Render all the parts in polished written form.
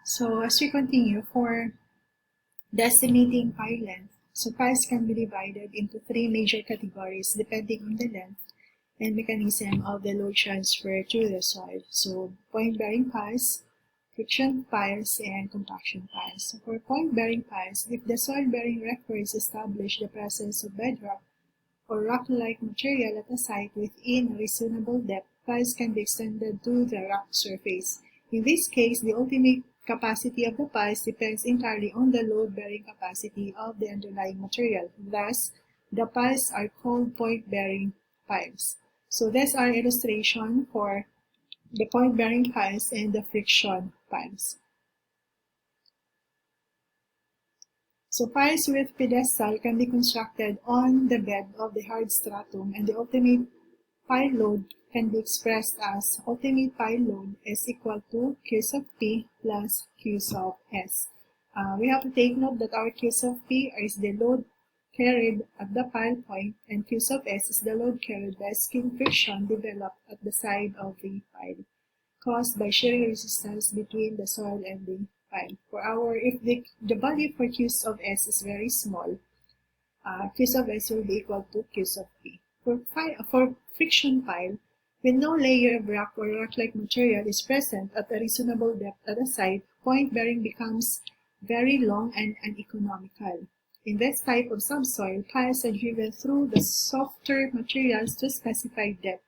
So as we continue for the estimating pile length, so piles can be divided into three major categories depending on the length and mechanism of the load transfer to the soil. So point-bearing piles, friction piles, and compaction piles. So for point-bearing piles, if the soil-bearing records establish the presence of bedrock or rock-like material at a site within a reasonable depth, piles can be extended to the rock surface. In this case, the ultimate capacity of the piles depends entirely on the load-bearing capacity of the underlying material. Thus, the piles are called point-bearing piles. So that's our illustration for the point-bearing piles and the friction piles. So piles with pedestal can be constructed on the bed of the hard stratum, and the ultimate pile load can be expressed as ultimate pile load is equal to Q sub P plus Q sub S. We have to take note that our Q sub P is the load carried at the pile point, and Q sub S is the load carried by skin friction developed at the side of the pile, caused by shearing resistance between the soil and the pile. If the value for Q sub S is very small, Q sub S will be equal to Q sub P. For friction pile, when no layer of rock or rock-like material is present at a reasonable depth at the site, point bearing becomes very long and uneconomical. In this type of subsoil, piles are driven through the softer materials to specified depth.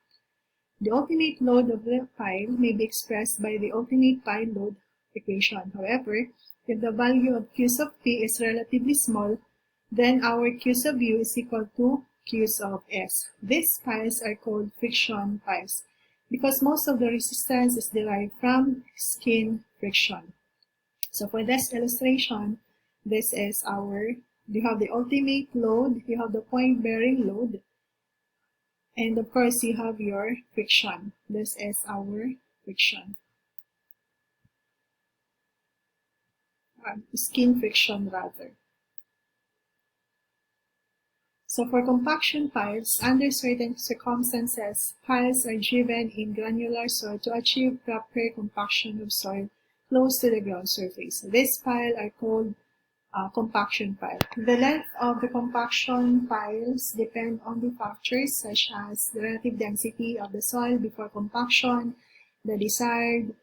The ultimate load of the pile may be expressed by the ultimate pile load equation. However, if the value of Q sub P is relatively small, then our Q sub U is equal to Q sub S. These piles are called friction piles because most of the resistance is derived from skin friction. So for this illustration, this is you have the ultimate load, you have the point bearing load, and of course you have your friction. This is our friction. Skin friction rather. So for compaction piles, under certain circumstances, piles are driven in granular soil to achieve proper compaction of soil close to the ground surface. These piles are called compaction pile. The length of the compaction piles depend on the factors such as the relative density of the soil before compaction, the desired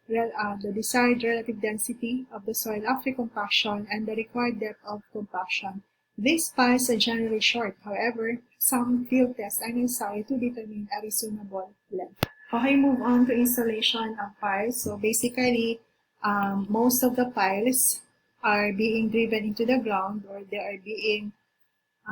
relative density of the soil after compaction, and the required depth of compaction. These piles are generally short. However, some field tests are necessary to determine a reasonable length. Okay, move on to installation of piles. So basically, most of the piles are being driven into the ground, or they are being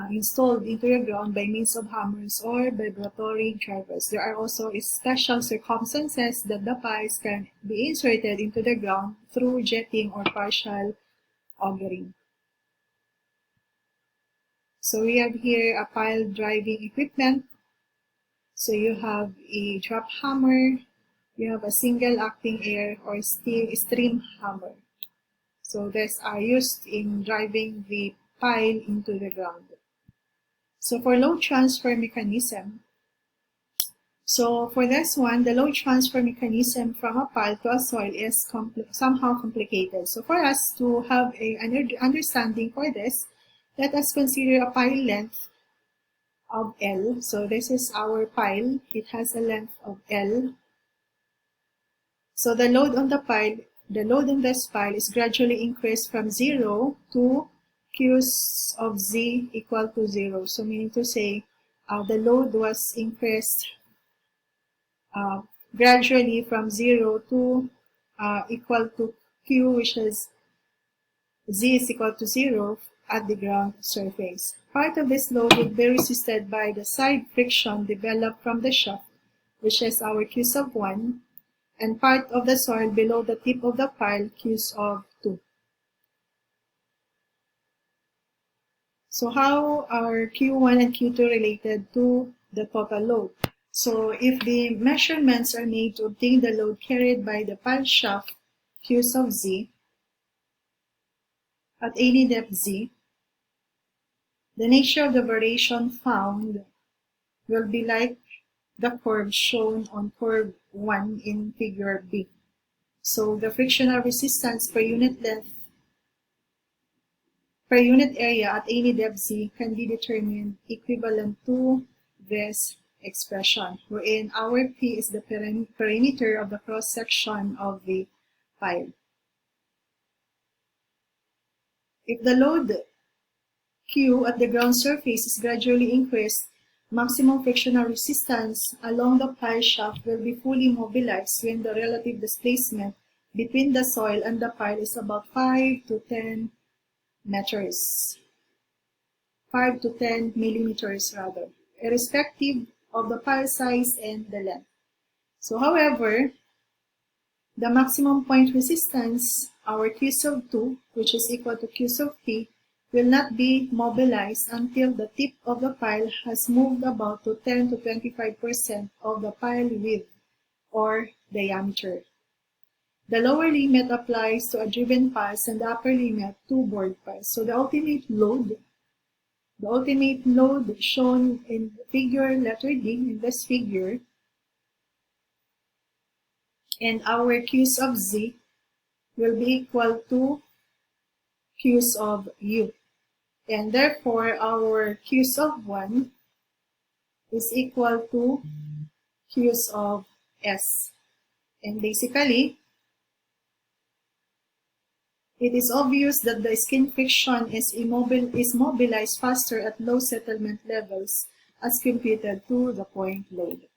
installed into the ground by means of hammers or vibratory drivers. There are also special circumstances that the piles can be inserted into the ground through jetting or partial augering. So we have here a pile driving equipment. So you have a drop hammer, you have a single acting air or stream hammer. So these are used in driving the pile into the ground. So for load transfer mechanism, so for this one, the load transfer mechanism from a pile to a soil is somehow complicated. So for us to have an understanding for this, let us consider a pile length of L. So this is our pile. It has a length of L. So the load on this pile is gradually increased from 0 to Q of Z equal to 0. So meaning to say, the load was increased gradually from 0 to equal to Q, which is Z is equal to 0 at the ground surface. Part of this load will be resisted by the side friction developed from the shaft, which is our Q sub 1, and part of the soil below the tip of the pile, Q sub 2. So how are Q1 and Q2 related to the total load? So if the measurements are made to obtain the load carried by the pile shaft, Q sub Z, at any depth Z, the nature of the variation found will be like the curve shown on curve 1 in figure B. So the frictional resistance per unit length per unit area at any depth z can be determined equivalent to this expression, wherein our P is the perimeter of the cross-section of the pile. If the load Q at the ground surface is gradually increased, maximum frictional resistance along the pile shaft will be fully mobilized when the relative displacement between the soil and the pile is about 5 to 10 meters. 5 to 10 millimeters rather, irrespective of the pile size and the length. So however, the maximum point resistance, our Q sub 2, which is equal to Q sub P, will not be mobilized until the tip of the pile has moved about to 10 to 25% of the pile width or diameter. The lower limit applies to adjoven piles and the upper limit to board piles. So the ultimate load shown in figure letter D, in this figure, and our Q's of Z will be equal to Q's of U. And therefore, our Q's of 1 is equal to Q's of S. And basically, it is obvious that the skin friction is mobilized faster at low settlement levels as computed to the point load.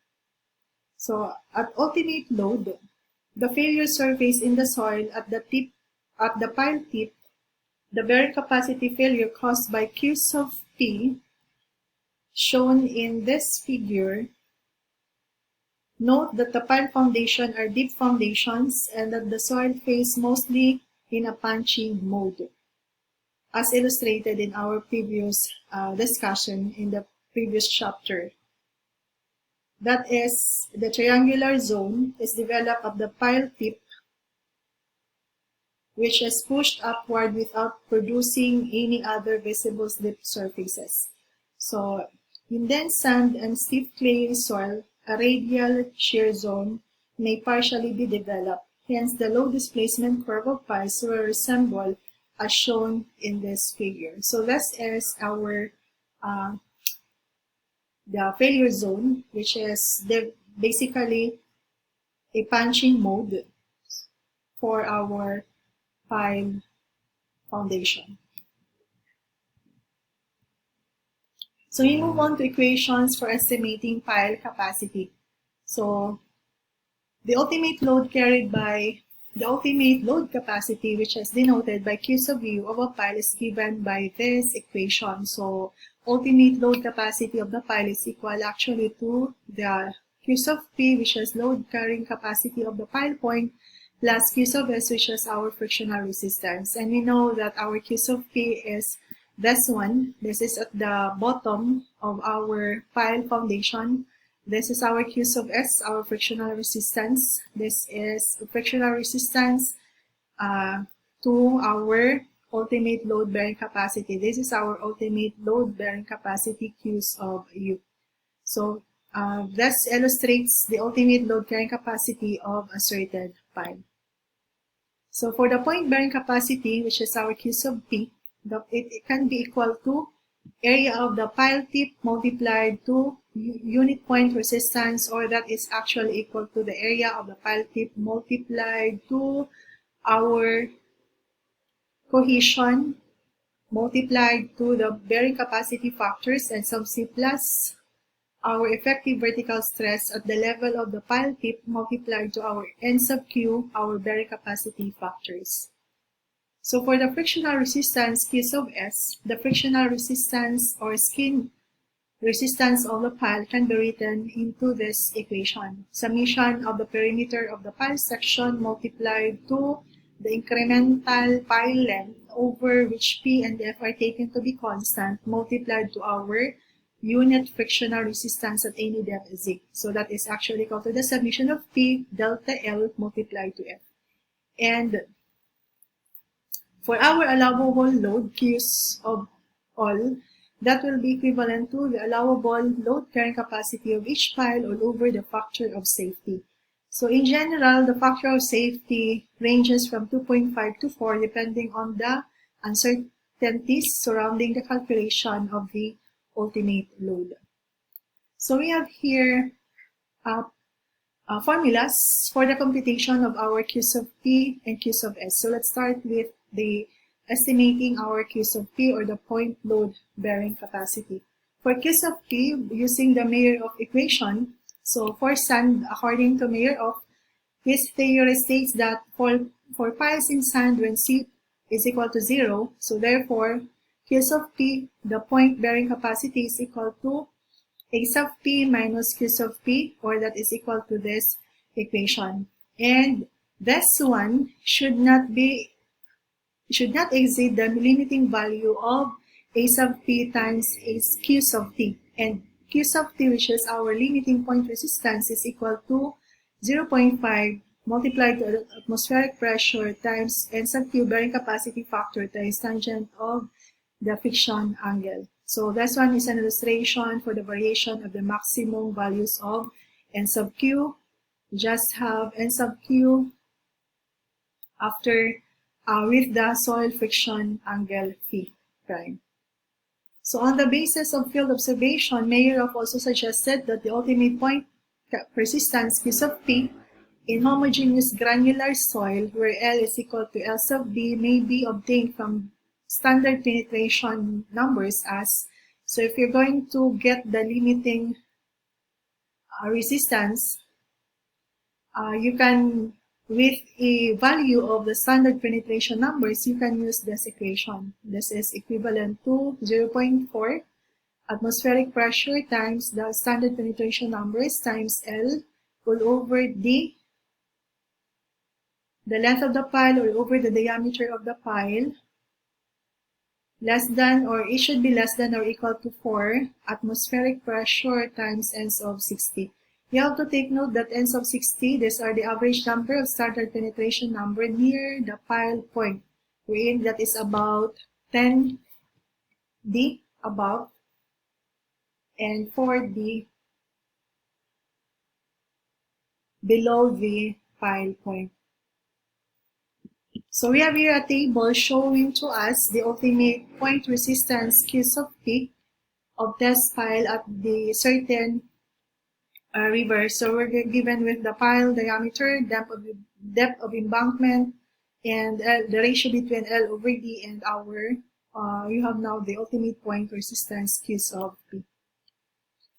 So at ultimate load, the failure surface in the soil at the pile tip, the bearing capacity failure caused by Q sub P, shown in this figure. Note that the pile foundation are deep foundations and that the soil face mostly in a punching mode, as illustrated in our previous discussion in the previous chapter. That is, the triangular zone is developed at the pile tip, which is pushed upward without producing any other visible slip surfaces. So, in dense sand and stiff clay soil, a radial shear zone may partially be developed. Hence, the low displacement curve of piles will resemble as shown in this figure. So this is our the failure zone, which is basically a punching mode for our pile foundation. So we move on to equations for estimating pile capacity. So the ultimate load capacity, which is denoted by Q sub U of a pile, is given by this equation. So ultimate load capacity of the pile is equal actually to the Q sub P, which is load carrying capacity of the pile point, plus Q sub S, which is our frictional resistance. And we know that our Q sub P is this one. This is at the bottom of our pile foundation. This is our Q sub S, our frictional resistance. This is frictional resistance to our ultimate load bearing capacity. This is our ultimate load bearing capacity Q sub U. So this illustrates the ultimate load carrying capacity of a certain pile. So for the point bearing capacity, which is our Q sub P, it can be equal to area of the pile tip multiplied to unit point resistance, or that is actually equal to the area of the pile tip multiplied to our cohesion multiplied to the bearing capacity factors and sub C plus our effective vertical stress at the level of the pile tip multiplied to our N sub Q, our bearing capacity factors. So for the frictional resistance Q sub S, the frictional resistance or skin resistance of the pile can be written into this equation. Summation of the perimeter of the pile section multiplied to the incremental pile length over which P and F are taken to be constant multiplied to our unit frictional resistance at any depth Z. So that is actually equal to the summation of P delta L multiplied to F. And for our allowable load Q's of all, that will be equivalent to the allowable load carrying capacity of each pile all over the factor of safety. So in general, the factor of safety ranges from 2.5 to 4 depending on the uncertainties surrounding the calculation of the ultimate load. So we have here formulas for the computation of our Q sub P and Q sub S. So let's start with the estimating our Q sub P, or the point load bearing capacity. For Q sub P, using the Mayer-Off equation, so for sand, according to Mayer-Off, his theory states that for piles in sand when C is equal to 0, so therefore Q sub P, the point bearing capacity, is equal to A sub P minus Q sub P, or that is equal to this equation. And this one should not exceed the limiting value of A sub P times Q sub T. And Q sub T, which is our limiting point resistance, is equal to 0.5 multiplied to the atmospheric pressure times N sub Q bearing capacity factor times tangent of the friction angle. So this one is an illustration for the variation of the maximum values of N sub Q. Just have N sub Q after with the soil friction angle phi prime. So on the basis of field observation, Mayer-Off also suggested that the ultimate point resistance Q sub P in homogeneous granular soil, where L is equal to L sub B, may be obtained from standard penetration numbers as, so if you're going to get the limiting resistance, you can, with a value of the standard penetration numbers, you can use this equation. This is equivalent to 0.4 atmospheric pressure times the standard penetration numbers times L all over the length of the pile, or over the diameter of the pile, less than, or it should be less than or equal to 4 atmospheric pressure times N sub 60. You have to take note that N sub 60, these are the average number of standard penetration number near the pile point, wherein that is about 10 D above and 4 D below the pile point. So we have here a table showing to us the ultimate point resistance Q sub P of this pile at the certain river. So we're given with the pile diameter, depth of embankment, and the ratio between L over D and our, you have now the ultimate point resistance Q sub P.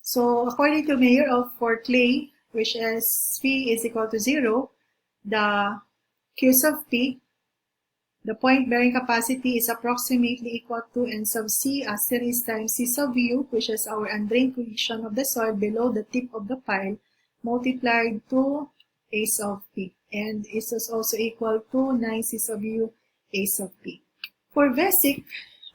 So according to Mayer-Off, for clay, which is Phi is equal to 0, the Q sub P, the point bearing capacity, is approximately equal to N sub C asterisk times C sub U, which is our undrained condition of the soil below the tip of the pile, multiplied to A sub P. And this is also equal to 9 C sub U A sub P. For Vesic,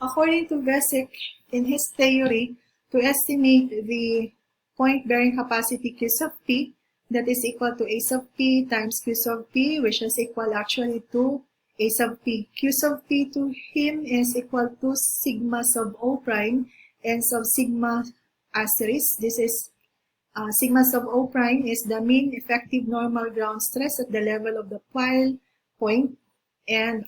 according to Vesic, in his theory, to estimate the point bearing capacity Q sub P, that is equal to A sub P times Q sub P, which is equal actually to A sub P. Q sub P to him is equal to sigma sub O prime and sub sigma asterisk. This is sigma sub O prime is the mean effective normal ground stress at the level of the pile point, and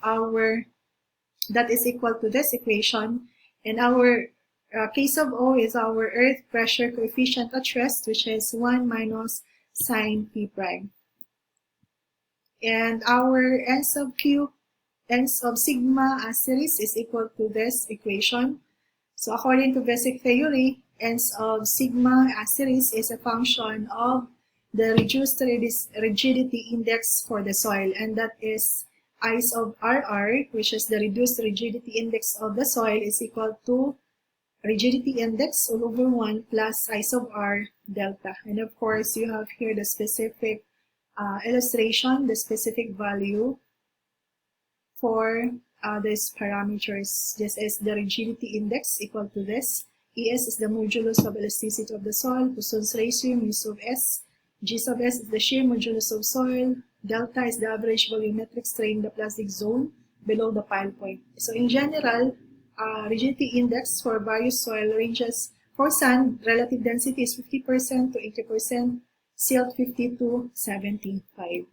that is equal to this equation. And our K sub O is our earth pressure coefficient at rest, which is 1 minus sine P prime. And our N sub Q, N sub sigma asterisk, is equal to this equation. So according to basic theory, N sub sigma asterisk is a function of the reduced rigidity index for the soil, and that is I sub RR, which is the reduced rigidity index of the soil, is equal to rigidity index all over 1 plus I sub R delta. And of course, you have here the specific illustration, the specific value for these parameters. This is the rigidity index equal to this. ES is the modulus of elasticity of the soil. Poisson's ratio, mu sub S. G sub S is the shear modulus of soil. Delta is the average volumetric strain in the plastic zone below the pile point. So in general, rigidity index for various soil ranges. For sand, relative density is 50% to 80%. Silt 5275.